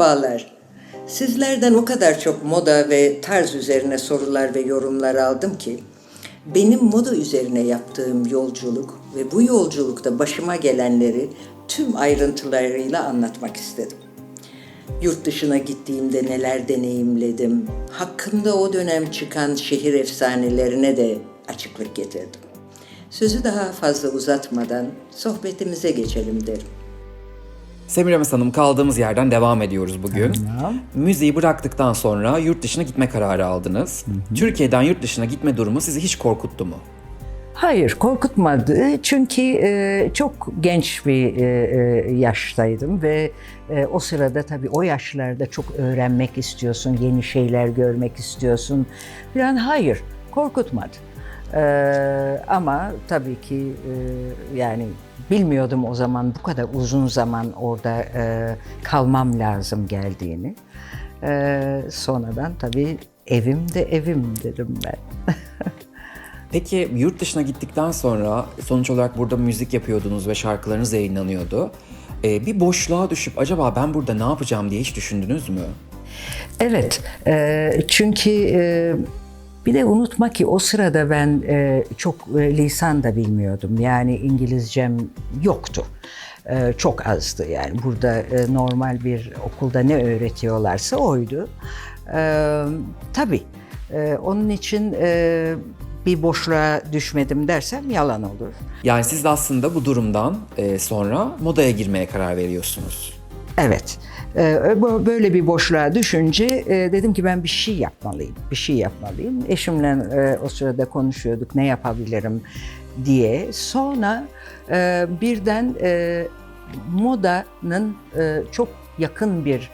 Merhabalar. Sizlerden o kadar çok moda ve tarz üzerine sorular ve yorumlar aldım ki benim moda üzerine yaptığım yolculuk ve bu yolculukta başıma gelenleri tüm ayrıntılarıyla anlatmak istedim. Yurt dışına gittiğimde neler deneyimledim, hakkında o dönem çıkan şehir efsanelerine de açıklık getirdim. Sözü daha fazla uzatmadan sohbetimize geçelim derim. Semiramis Hanım, kaldığımız yerden devam ediyoruz bugün. Tamam. Müziği bıraktıktan sonra yurt dışına gitme kararı aldınız. Türkiye'den yurt dışına gitme durumu sizi hiç korkuttu mu? Hayır, korkutmadı. Çünkü çok genç bir yaştaydım ve o sırada tabii o yaşlarda çok öğrenmek istiyorsun, yeni şeyler görmek istiyorsun. Falan hayır, korkutmadı. Ama tabii ki yani bilmiyordum o zaman bu kadar uzun zaman orada kalmam lazım geldiğini. Sonradan tabii evim de evim dedim ben. Peki yurt dışına gittikten sonra sonuç olarak burada müzik yapıyordunuz ve şarkılarınız yayınlanıyordu. Bir boşluğa düşüp acaba ben burada ne yapacağım diye hiç düşündünüz mü? Evet, çünkü bir de unutma ki o sırada ben çok lisan da bilmiyordum. Yani İngilizcem yoktu. Çok azdı yani. Burada normal bir okulda ne öğretiyorlarsa oydu. Tabii onun için bir boşluğa düşmedim dersem yalan olur. Yani siz de aslında bu durumdan sonra modaya girmeye karar veriyorsunuz. Evet. Böyle bir boşluğa düşünce dedim ki ben bir şey yapmalıyım. Bir şey yapmalıyım. Eşimle o sırada konuşuyorduk ne yapabilirim diye. Sonra birden modanın çok yakın bir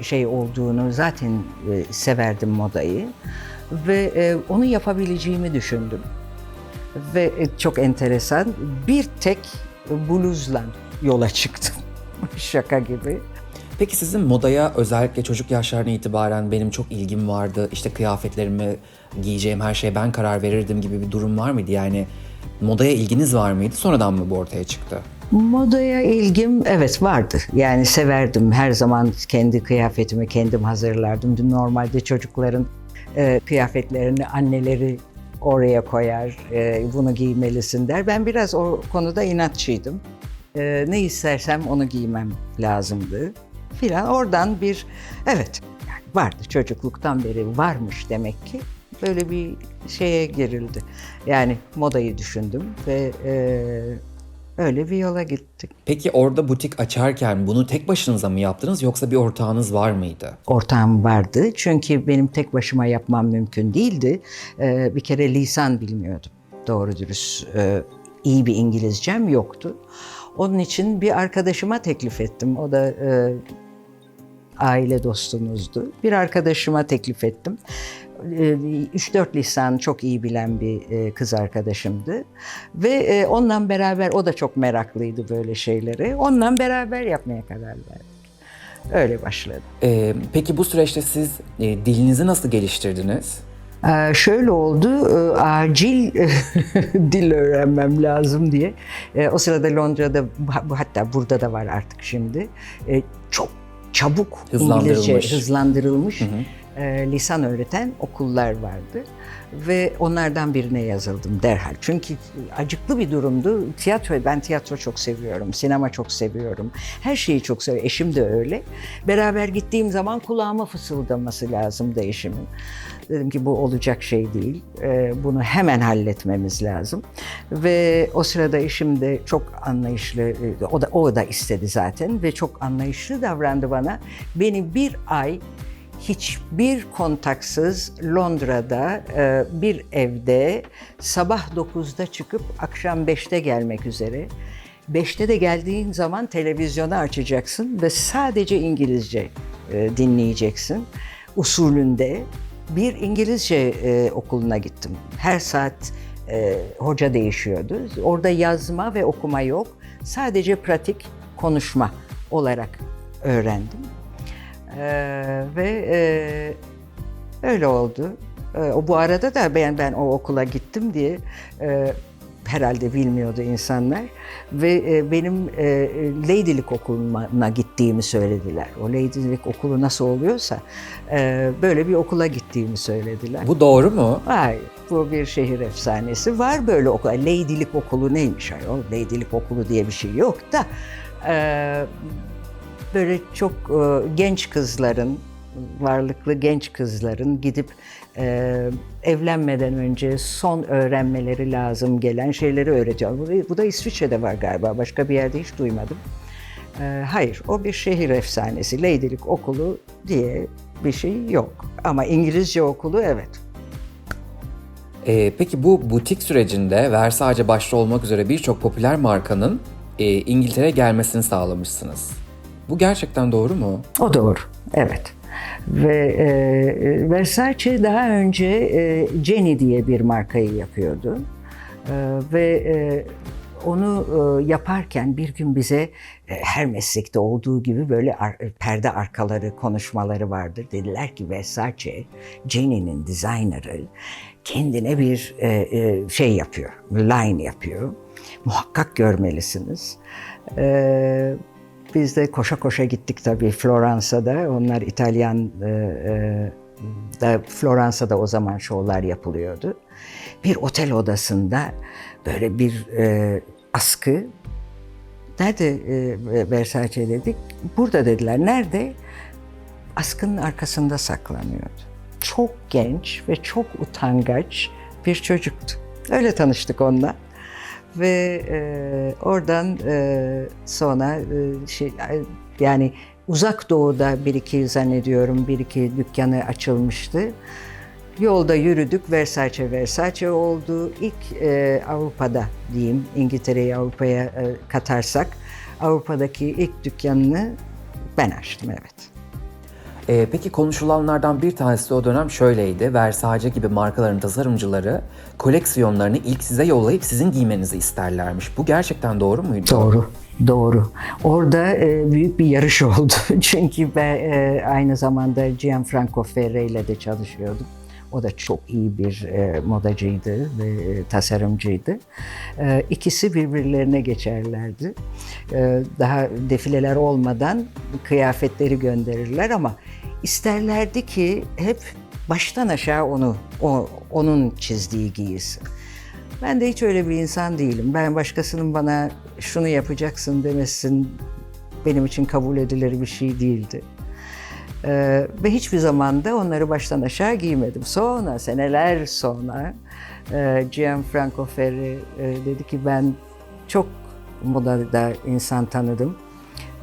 şey olduğunu zaten severdim modayı. Ve onu yapabileceğimi düşündüm. Ve çok enteresan bir tek bluzla yola çıktım. Şaka gibi. Peki sizin modaya özellikle çocuk yaşlarına itibaren benim çok ilgim vardı, İşte kıyafetlerimi, giyeceğim her şeye ben karar verirdim gibi bir durum var mıydı? Yani modaya ilginiz var mıydı? Sonradan mı bu ortaya çıktı? Modaya ilgim evet vardı. Yani severdim. Her zaman kendi kıyafetimi kendim hazırlardım. Normalde çocukların kıyafetlerini anneleri oraya koyar, bunu giymelisin der. Ben biraz o konuda inatçıydım. Ne istersem onu giymem lazımdı filan. Oradan bir evet yani vardı çocukluktan beri varmış demek ki. Böyle bir şeye girildi. Yani modayı düşündüm ve öyle bir yola gittik. Peki orada butik açarken bunu tek başınıza mı yaptınız yoksa bir ortağınız var mıydı? Ortağım vardı çünkü benim tek başıma yapmam mümkün değildi. Bir kere lisan bilmiyordum doğru dürüst. İyi bir İngilizcem yoktu. Onun için bir arkadaşıma teklif ettim. O da aile dostumuzdu. Bir arkadaşıma teklif ettim. 3-4 lisan çok iyi bilen bir kız arkadaşımdı. Ve onunla beraber, o da çok meraklıydı böyle şeylere. Onunla beraber yapmaya karar verdik. Öyle başladı. Peki bu süreçte siz dilinizi nasıl geliştirdiniz? Şöyle oldu, acil dil öğrenmem lazım diye. O sırada Londra'da, hatta burada da var artık şimdi, çok çabuk İngilizce hızlandırılmış lisan öğreten okullar vardı. Ve onlardan birine yazıldım derhal. Çünkü acıklı bir durumdu. Ben tiyatro çok seviyorum, sinema çok seviyorum. Her şeyi çok seviyorum. Eşim de öyle. Beraber gittiğim zaman kulağıma fısıldaması lazımdı eşimin. Dedim ki bu olacak şey değil. Bunu hemen halletmemiz lazım. Ve o sırada eşim de çok anlayışlı, o da istedi zaten ve çok anlayışlı davrandı bana. Beni bir ay hiçbir kontaksız Londra'da bir evde sabah 9'da çıkıp akşam 5'te gelmek üzere. 5'te de geldiğin zaman televizyonu açacaksın ve sadece İngilizce dinleyeceksin. Usulünde bir İngilizce okuluna gittim. Her saat hoca değişiyordu. Orada yazma ve okuma yok. Sadece pratik konuşma olarak öğrendim. Öyle oldu. Bu arada da ben o okula gittim diye herhalde bilmiyordu insanlar. Ve benim Lady'lik okuluna gittiğimi söylediler. O Lady'lik okulu nasıl oluyorsa böyle bir okula gittiğimi söylediler. Bu doğru mu? Hayır, bu bir şehir efsanesi. Var böyle okul. Lady'lik okulu neymiş ayol? Lady'lik okulu diye bir şey yok da böyle çok genç kızların, varlıklı genç kızların gidip evlenmeden önce son öğrenmeleri lazım gelen şeyleri öğretiyor. Bu da İsviçre'de var galiba. Başka bir yerde hiç duymadım. Hayır, o bir şehir efsanesi. Lady'lik okulu diye bir şey yok. Ama İngilizce okulu evet. Peki bu butik sürecinde Versace başta olmak üzere birçok popüler markanın İngiltere'ye gelmesini sağlamışsınız. Bu gerçekten doğru mu? O doğru, evet. Ve Versace daha önce Jenny diye bir markayı yapıyordu. Ve onu yaparken bir gün bize her meslekte olduğu gibi böyle perde arkaları konuşmaları vardır. Dediler ki Versace, Jenny'nin designer'ı kendine bir şey yapıyor, line yapıyor. Muhakkak görmelisiniz. Biz de koşa koşa gittik tabii Floransa'da. Onlar İtalyan, da Floransa'da o zaman şovlar yapılıyordu. Bir otel odasında böyle bir askı. Nerede Versace dedik? Burada dediler. Nerede? Askının arkasında saklanıyordu. Çok genç ve çok utangaç bir çocuktu. Öyle tanıştık onunla. Ve oradan sonra yani Uzak Doğu'da bir iki dükkanı açılmıştı. Yolda yürüdük, Versace oldu. İlk Avrupa'da diyeyim, İngiltere'yi Avrupa'ya katarsak, Avrupa'daki ilk dükkanını ben açtım, evet. Peki konuşulanlardan bir tanesi de o dönem şöyleydi. Versace gibi markaların tasarımcıları koleksiyonlarını ilk size yollayıp sizin giymenizi isterlermiş. Bu gerçekten doğru muydu? Doğru. Orada büyük bir yarış oldu. Çünkü ben aynı zamanda Gianfranco Ferré ile de çalışıyordum. O da çok iyi bir modacıydı ve tasarımcıydı. İkisi birbirlerine geçerlerdi. Daha defileler olmadan kıyafetleri gönderirler ama isterlerdi ki hep baştan aşağı onun çizdiği giyilsin. Ben de hiç öyle bir insan değilim. Ben başkasının bana şunu yapacaksın demesin benim için kabul edilir bir şey değildi. Ve hiçbir zaman da onları baştan aşağı giymedim. Sonra, seneler sonra Gianfranco Ferré dedi ki ben çok modada insan tanıdım.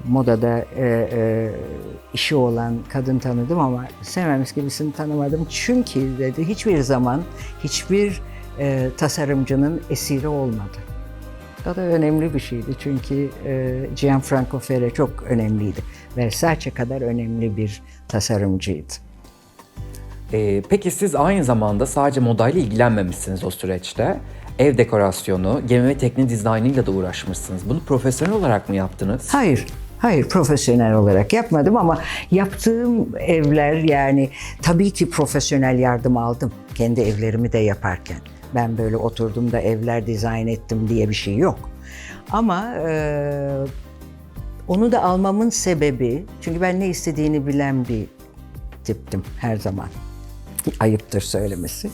Modada işi olan kadın tanıdım ama sevmemiz gibisini tanımadım. Çünkü dedi hiçbir zaman hiçbir tasarımcının esiri olmadı. O da önemli bir şeydi çünkü Gianfranco Ferré çok önemliydi. Versace kadar önemli bir tasarımcıydı. Peki siz aynı zamanda sadece modayla ilgilenmemişsiniz o süreçte. Ev dekorasyonu, gemi ve tekne dizaynıyla da uğraşmışsınız. Bunu profesyonel olarak mı yaptınız? Hayır, profesyonel olarak yapmadım ama yaptığım evler yani tabii ki profesyonel yardım aldım kendi evlerimi de yaparken. Ben böyle oturdum da evler dizayn ettim diye bir şey yok. Ama onu da almamın sebebi, çünkü ben ne istediğini bilen bir tiptim her zaman. Ayıptır söylemesi.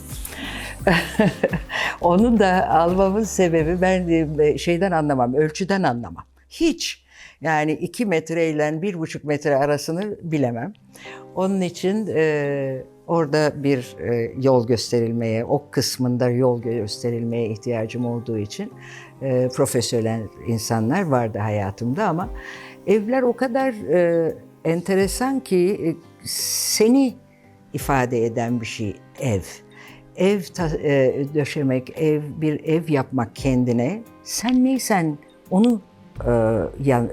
Onu da almamın sebebi ben şeyden anlamam, ölçüden anlamam. Hiç. Yani 2 metre ile 1,5 metre arasını bilemem. Onun için orada bir yol gösterilmeye, ok kısmında yol gösterilmeye ihtiyacım olduğu için profesyonel insanlar vardı hayatımda ama evler o kadar enteresan ki seni ifade eden bir şey ev. Ev döşemek, bir ev yapmak kendine, sen neysen onu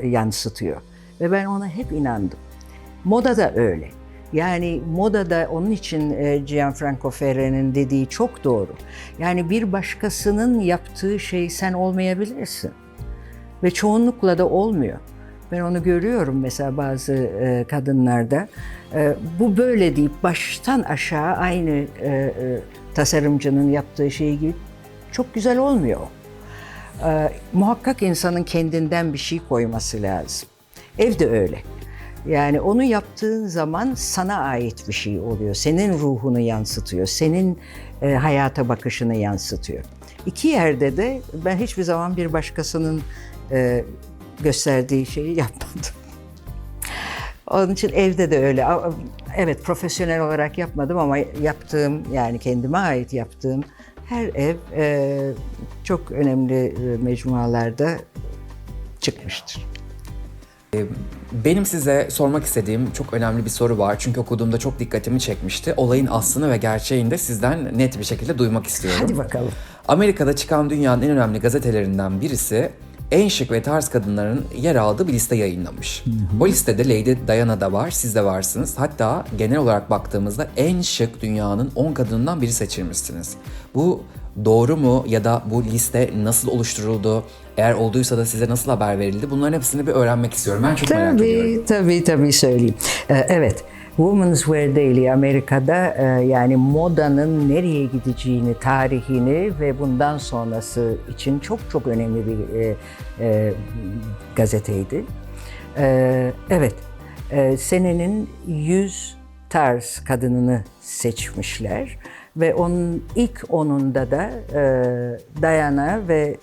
yansıtıyor. Ve ben ona hep inandım. Moda da öyle. Yani modada onun için Gianfranco Ferré'nin dediği çok doğru. Yani bir başkasının yaptığı şey sen olmayabilirsin. Ve çoğunlukla da olmuyor. Ben onu görüyorum mesela bazı kadınlarda. Bu böyle deyip baştan aşağı aynı tasarımcının yaptığı şey gibi çok güzel olmuyor. Muhakkak insanın kendinden bir şey koyması lazım. Ev de öyle. Yani onu yaptığın zaman sana ait bir şey oluyor. Senin ruhunu yansıtıyor, senin hayata bakışını yansıtıyor. İki yerde de ben hiçbir zaman bir başkasının gösterdiği şeyi yapmadım. Onun için evde de öyle. Evet, profesyonel olarak yapmadım ama yaptığım, yani kendime ait yaptığım her ev çok önemli mecmualarda çıkmıştır. Benim size sormak istediğim çok önemli bir soru var. Çünkü okuduğumda çok dikkatimi çekmişti. Olayın aslını ve gerçeğini de sizden net bir şekilde duymak istiyorum. Hadi bakalım. Amerika'da çıkan dünyanın en önemli gazetelerinden birisi en şık ve tarz kadınların yer aldığı bir liste yayınlamış. O listede Lady Diana da var, siz de varsınız. Hatta genel olarak baktığımızda en şık dünyanın 10 kadınından biri seçilmişsiniz. Bu doğru mu ya da bu liste nasıl oluşturuldu? Eğer olduysa da size nasıl haber verildi? Bunların hepsini bir öğrenmek istiyorum. Ben çok merak ediyorum. Tabii söyleyeyim. Evet, Women's Wear Daily Amerika'da yani modanın nereye gideceğini, tarihini ve bundan sonrası için çok önemli bir gazeteydi. Evet, senenin 100 tarz kadınını seçmişler ve onun ilk onunda da Diana ve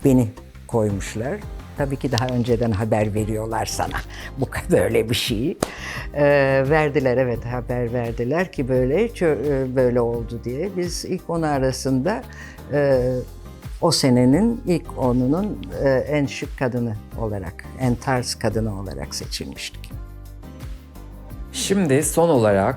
beni koymuşlar. Tabii ki daha önceden haber veriyorlar sana bu böyle bir şeyi. Verdiler, evet, haber verdiler ki böyle oldu diye. Biz ilk 10 arasında o senenin ilk onunun en şık kadını olarak, en tarz kadını olarak seçilmiştik. Şimdi son olarak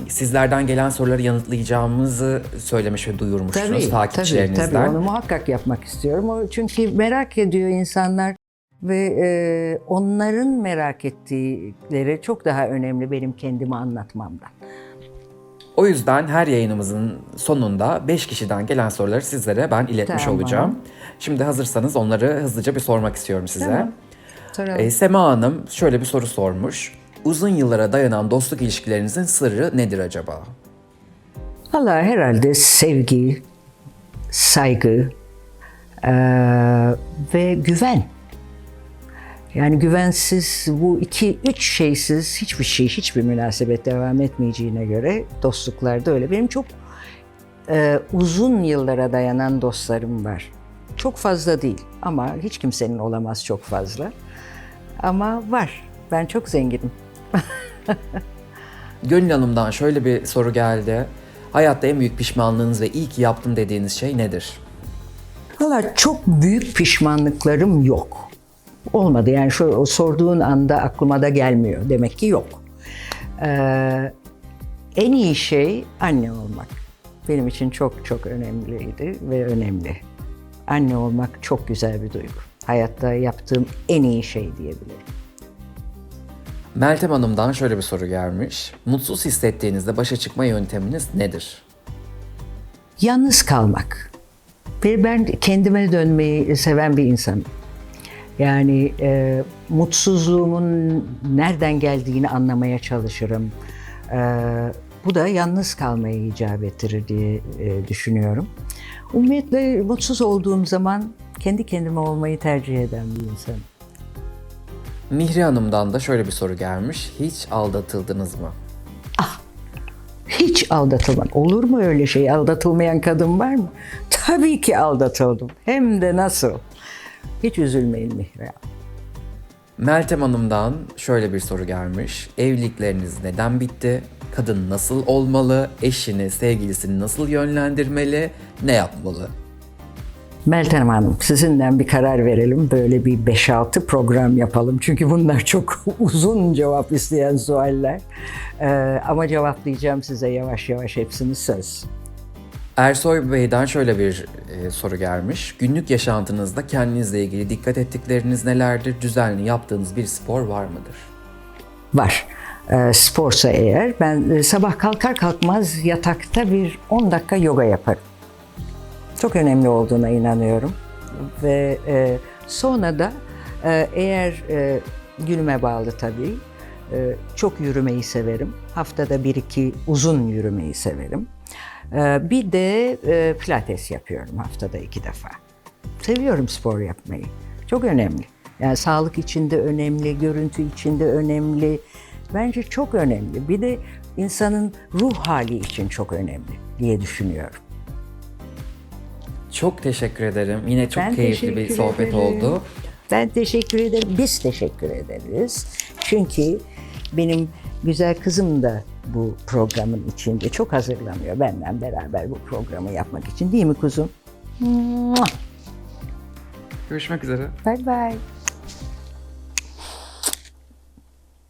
sizlerden gelen soruları yanıtlayacağımızı söylemiş ve duyurmuştunuz takipçilerinizden. Tabii, onu muhakkak yapmak istiyorum. Çünkü merak ediyor insanlar ve onların merak ettikleri çok daha önemli benim kendimi anlatmamdan. O yüzden her yayınımızın sonunda 5 kişiden gelen soruları sizlere ben iletmiş Tamam. olacağım. Şimdi hazırsanız onları hızlıca bir sormak istiyorum size. Tamam. Soralım. Sema Hanım şöyle bir soru sormuş. Uzun yıllara dayanan dostluk ilişkilerinizin sırrı nedir acaba? Vallahi herhalde sevgi, saygı ve güven. Yani güvensiz, bu üç şeysiz hiçbir münasebet devam etmeyeceğine göre dostluklarda öyle. Benim çok uzun yıllara dayanan dostlarım var. Çok fazla değil ama hiç kimsenin olamaz çok fazla. Ama var. Ben çok zenginim. Gönül Hanım'dan şöyle bir soru geldi. Hayatta en büyük pişmanlığınız ve iyi ki yaptım dediğiniz şey nedir? Valla çok büyük pişmanlıklarım yok. Olmadı, yani şu sorduğun anda aklıma da gelmiyor. Demek ki yok. En iyi şey anne olmak. Benim için çok önemliydi ve önemli. Anne olmak çok güzel bir duygu. Hayatta yaptığım en iyi şey diyebilirim. Meltem Hanım'dan şöyle bir soru gelmiş. Mutsuz hissettiğinizde başa çıkma yönteminiz nedir? Yalnız kalmak. Ben kendime dönmeyi seven bir insanım. Yani mutsuzluğumun nereden geldiğini anlamaya çalışırım. Bu da yalnız kalmayı icap ettirir diye düşünüyorum. Umumiyetle mutsuz olduğum zaman kendi kendime olmayı tercih eden bir insanım. Mihri Hanım'dan da şöyle bir soru gelmiş. Hiç aldatıldınız mı? Hiç aldatılmadım. Olur mu öyle şey? Aldatılmayan kadın var mı? Tabii ki aldatıldım. Hem de nasıl? Hiç üzülmeyin Mihri Hanım. Meltem Hanım'dan şöyle bir soru gelmiş. Evlilikleriniz neden bitti? Kadın nasıl olmalı? Eşini, sevgilisini nasıl yönlendirmeli? Ne yapmalı? Meltem Hanım, sizinle bir karar verelim. Böyle bir 5-6 program yapalım. Çünkü bunlar çok uzun cevap isteyen sualler. Ama cevaplayacağım size yavaş yavaş hepsini, söz. Ersoy Bey'den şöyle bir soru gelmiş. Günlük yaşantınızda kendinizle ilgili dikkat ettikleriniz nelerdir? Düzenli yaptığınız bir spor var mıdır? Var. Sporsa eğer, ben sabah kalkar kalkmaz yatakta bir 10 dakika yoga yaparım. Çok önemli olduğuna inanıyorum. Ve sonra da eğer günüme bağlı tabii, çok yürümeyi severim. Haftada 1-2 uzun yürümeyi severim. Bir de pilates yapıyorum haftada 2 defa. seviyorum spor yapmayı. Çok önemli. Yani sağlık için de önemli, görüntü için de önemli. Bence çok önemli. Bir de insanın ruh hali için çok önemli diye düşünüyorum. Çok teşekkür ederim. Yine çok Ben keyifli bir teşekkür sohbet ederim. oldu. Ben teşekkür ederim. Biz teşekkür ederiz. Çünkü benim güzel kızım da bu programın içinde çok hazırlanıyor. Benden beraber bu programı yapmak için. Değil mi kuzum? Görüşmek üzere. Bye bye.